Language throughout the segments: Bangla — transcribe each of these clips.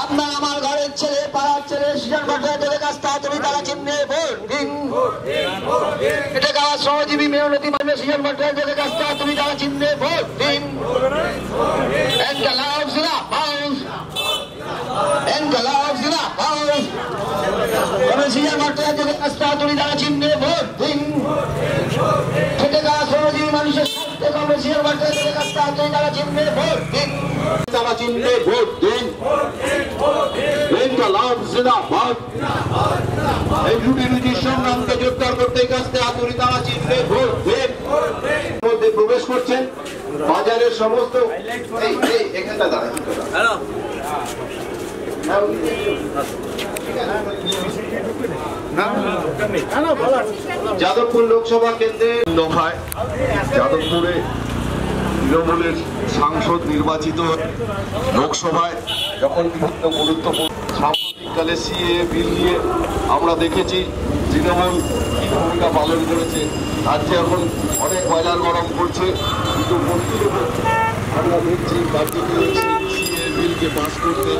আপনার আমার ঘরের ছেলে, পাড়ার ছেলে, সুজন ভট্টাচার্যের কাছ থেকে তুমি তারা চিহ্নে ভোট দিন। এটা গাওয়া শ্রমজীবী মেহনতি মানুষ সুজন ভট্টাচার্যের কাছ থেকে তুমি তারা চিহ্নে ভোট দিন। ইনকলাব জিন্দাবাদ, ইনকলাব জিন্দাবাদ। সুজন ভট্টাচার্যের কাছ থেকে তুমি তারা চিহ্নে ভোট দিন। এটা গাওয়া শ্রমজীবী মানুষের স্বার্থে সুজন ভট্টাচার্যের কাছ থেকে তুমি তারা চিহ্নে ভোট দিন। তারা চিহ্নে ভোট দিন। ইনকলাব জিন্দাবাদ। এই রুটি সংগ্রামকে জোরদার করতে কাছে আতুরি তারা চিহ্নে ভোট দিন। মধ্যে প্রবেশ করছেন বাজারের সমস্ত এখানটা দাঁড়ান। যাদবপুর লোকসভা কেন্দ্রের দফায় যাদবপুরে তৃণমূলের সাংসদ নির্বাচিত লোকসভায় যখন বিভিন্ন গুরুত্বপূর্ণ সাম্প্রতিককালে সিএ বিল নিয়ে আমরা দেখেছি তৃণমূল কি ভূমিকা পালন করেছে। রাজ্যে এখন অনেক বাজার গরম করছে, কিন্তু আমরা দেখছি বাজেটে সিএ বিলকে পাস করতে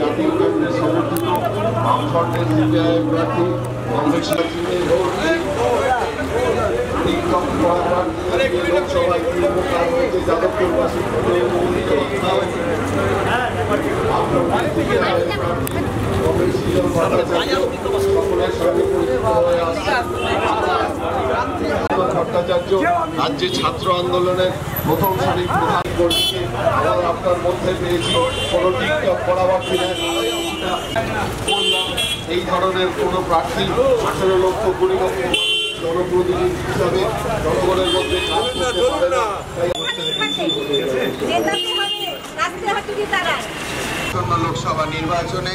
জাতীয় কেন্দ্রে সমর্থিত বামফ্রন্টের সিপিআই প্রার্থী কংগ্রেস লোকসভায় যাদবপুরবাসী ভট্টাচার্য রাজ্যে ছাত্র আন্দোলনের প্রথম সারির প্রধান কর্মীকে আপনার মধ্যে পেয়েছি। কোনো টিকটক পরামর্শী এই ধরনের কোনো প্রার্থী 18 লক্ষ 20 লক্ষ জনপ্রতিনিধি হিসাবে জনগণের মধ্যে কাজ করতে পারে না। লোকসভা নির্বাচনে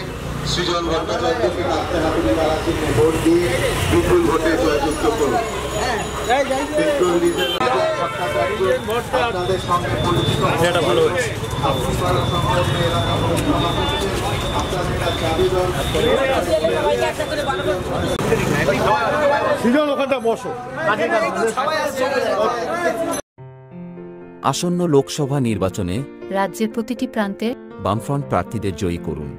সৃজন ভট্টাচার্যকে রাস্তে হাতুড়ি তারা চিহ্নে ভোট দিয়ে বিপুল ভোটে জয়যুক্ত করুন। আপনাদের সঙ্গে পরিচিত আসন্ন লোকসভা নির্বাচনে রাজ্যের প্রতিটি প্রান্তে বামফ্রন্ট প্রার্থীদের জয়ী করুন।